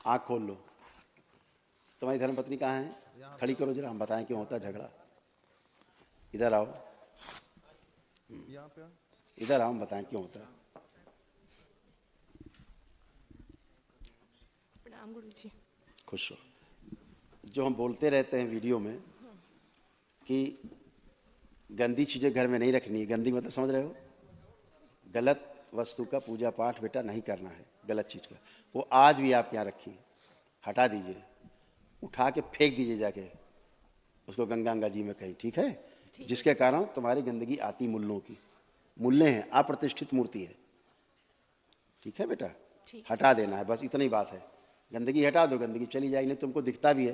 आँख खोल लो। तुम्हारी धर्मपत्नी कहाँ है? खड़ी करो जरा, हम बताएं क्यों होता है झगड़ा। इधर आओ, इधर आओ, हम बताएं क्यों होता है। प्रणाम गुरुजी। खुश हो। जो हम बोलते रहते हैं वीडियो में कि गंदी चीज़ें घर में नहीं रखनी है, गंदी मतलब समझ रहे हो? गलत वस्तु का पूजा पाठ बेटा नहीं करना है, गलत चीज़ का। वो आज भी आप यहाँ रखी है, हटा दीजिए, उठा के फेंक दीजिए जाके उसको गंगा जी में कहीं, ठीक है? जिसके कारण तुम्हारी गंदगी आती मूल्यों की, मूल्य हैं, अप्रतिष्ठित मूर्ति है, ठीक है बेटा? हटा देना है, बस इतनी बात है। गंदगी हटा दो, गंदगी चली जाएगी। नहीं तुमको दिखता भी है,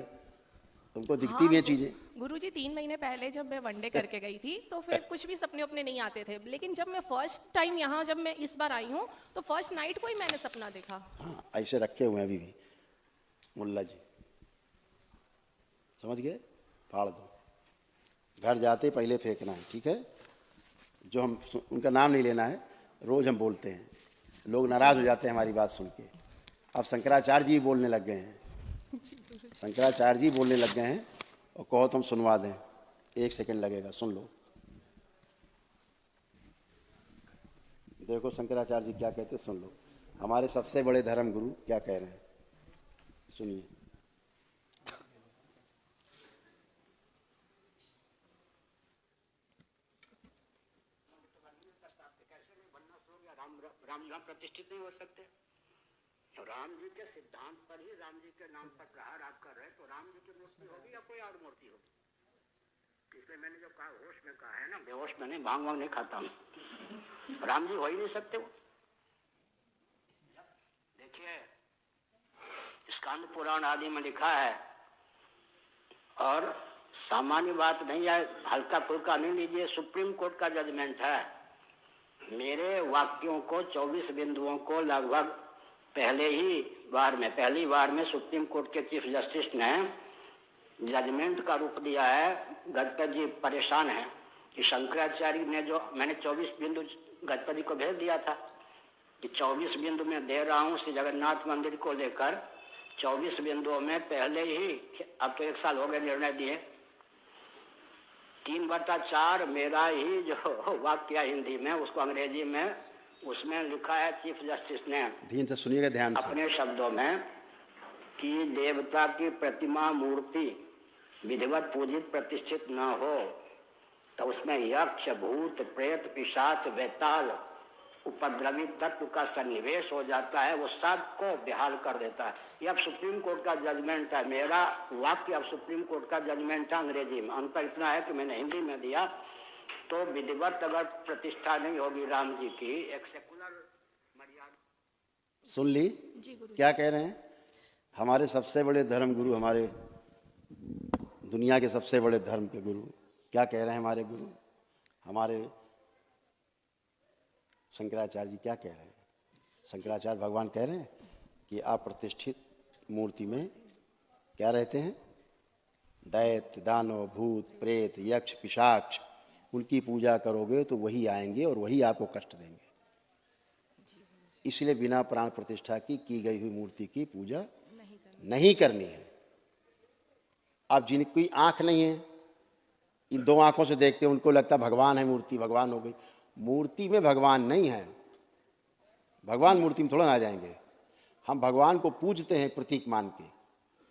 तुमको दिखती भी है चीज़ें। गुरुजी 3 महीने पहले जब मैं वनडे करके गई थी तो फिर कुछ भी सपने अपने नहीं आते थे, लेकिन जब मैं फर्स्ट टाइम यहाँ, जब मैं इस बार आई हूँ तो फर्स्ट नाइट को ही मैंने सपना देखा। हाँ, ऐसे रखे हुए हैं अभी भी मुल्ला जी, समझ गए? फाड़ दो, घर जाते पहले फेंकना है, ठीक है? जो हम उनका नाम नहीं लेना है, रोज़ हम बोलते हैं, लोग नाराज़ हो जाते हैं हमारी बात सुन के। अब शंकराचार्य जी बोलने लग गए हैं, शंकराचार्य जी बोलने लग गए हैं, और कहो तो हम सुनवा दें, 1 सेकंड लगेगा, सुन लो। देखो शंकराचार्य जी क्या कहते, सुन लो। हमारे सबसे बड़े धर्म गुरु क्या कह रहे हैं, सुनिए। राम प्रतिष्ठित नहीं हो सकते। तो राम जी के सिद्धांत पर ही, राम जी के नाम पर प्रहार आप कर रहे हैं, तो राम जी की मूर्ति होगी या कोई और मूर्ति होगी? इसलिए मैंने जो कहा होश में कहा है ना, बेहोश में नहीं, भांग वांग नहीं खाता हूँ। राम जी हो ही नहीं सकते वो। देखिए स्कंद पुराण आदि में लिखा है, और सामान्य बात नहीं है, हल्का फुल्का नहीं लीजिए, सुप्रीम कोर्ट का जजमेंट है। मेरे वाक्यों को 24 बिंदुओं को लगभग पहली बार में सुप्रीम कोर्ट के चीफ जस्टिस ने जजमेंट का रूप दिया है। गणपति जी परेशान हैं कि शंकराचार्य ने जो मैंने 24 बिंदु गणपति को भेज दिया था कि 24 बिंदु में दे रहा हूँ श्री जगन्नाथ मंदिर को लेकर। 24 बिंदुओं में पहले ही, अब तो 1 साल हो गए निर्णय दिए, 3/4 मेरा ही जो वाक्य हिंदी में, उसको अंग्रेजी में उसमें लिखा है चीफ जस्टिस ने, ध्यान से सुनिएगा, ध्यान से, अपने शब्दों में, कि देवता की प्रतिमा मूर्ति विधिवत पूजित प्रतिष्ठित न हो तो उसमें यक्ष भूत प्रेत पिशाच वेताल उपद्रवी तत्व का सन्निवेश हो जाता है, वो सबको बेहाल कर देता है। ये अब सुप्रीम कोर्ट का जजमेंट है, मेरा वाक्य अब सुप्रीम कोर्ट का जजमेंट है अंग्रेजी में। अंतर इतना है कि मैंने हिंदी में दिया, तो विधिवत अगर प्रतिष्ठा नहीं होगी राम जी की, एक सेकुलर मर्यादा। सुन ली क्या कह रहे हैं? हमारे सबसे बड़े धर्म गुरु, हमारे दुनिया के सबसे बड़े धर्म के गुरु क्या कह रहे हैं? हमारे गुरु, हमारे शंकराचार्य जी क्या कह रहे हैं? शंकराचार्य भगवान कह रहे हैं कि आप प्रतिष्ठित मूर्ति में क्या रहते हैं? दैत्य दानव भूत प्रेत यक्ष पिशाच, उनकी पूजा करोगे तो वही आएंगे और वही आपको कष्ट देंगे। इसलिए बिना प्राण प्रतिष्ठा की गई हुई मूर्ति की पूजा नहीं करनी है। अब जिनकी आंख नहीं है, इन 2 आंखों से देखते हैं, उनको लगता भगवान है, मूर्ति भगवान हो गई। मूर्ति में भगवान नहीं है, भगवान मूर्ति में थोड़ा ना आ जाएंगे। हम भगवान को पूजते हैं प्रतीक मान के,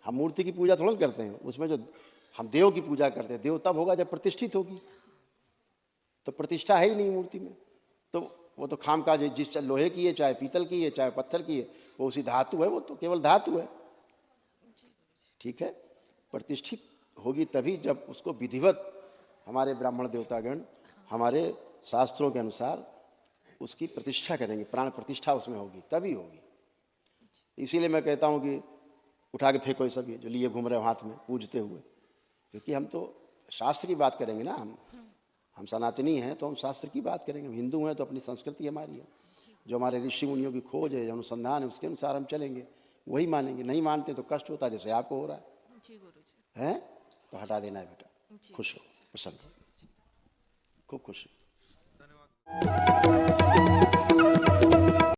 हम मूर्ति की पूजा थोड़ा करते हैं। उसमें जो हम देव की पूजा करते हैं, देव तब होगा जब प्रतिष्ठित होगी, तो प्रतिष्ठा है ही नहीं मूर्ति में, तो वो तो खाम का, जिस लोहे की है, चाहे पीतल की है, चाहे पत्थर की है, वो उसी धातु है, वो तो केवल धातु है, ठीक है? प्रतिष्ठित होगी तभी जब उसको विधिवत हमारे ब्राह्मण देवतागण हमारे शास्त्रों के अनुसार उसकी प्रतिष्ठा करेंगे, प्राण प्रतिष्ठा उसमें होगी, तभी होगी। इसीलिए मैं कहता हूँ कि उठा के फेंको ये सब, ये जो लिए घूम रहे हो हाथ में पूजते हुए, क्योंकि हम तो शास्त्र की बात करेंगे ना। हम सनातनी हैं तो हम शास्त्र की बात करेंगे, हम हिंदू हैं तो अपनी संस्कृति हमारी है, जो हमारे ऋषि मुनियों की खोज है, जो अनुसंधान है, उसके अनुसार हम चलेंगे, वही मानेंगे। नहीं मानते तो कष्ट होता है, जैसे आपको हो रहा है, तो हटा देना है बेटा। खुश हो, प्रसन्न हो, खूब खुश हो।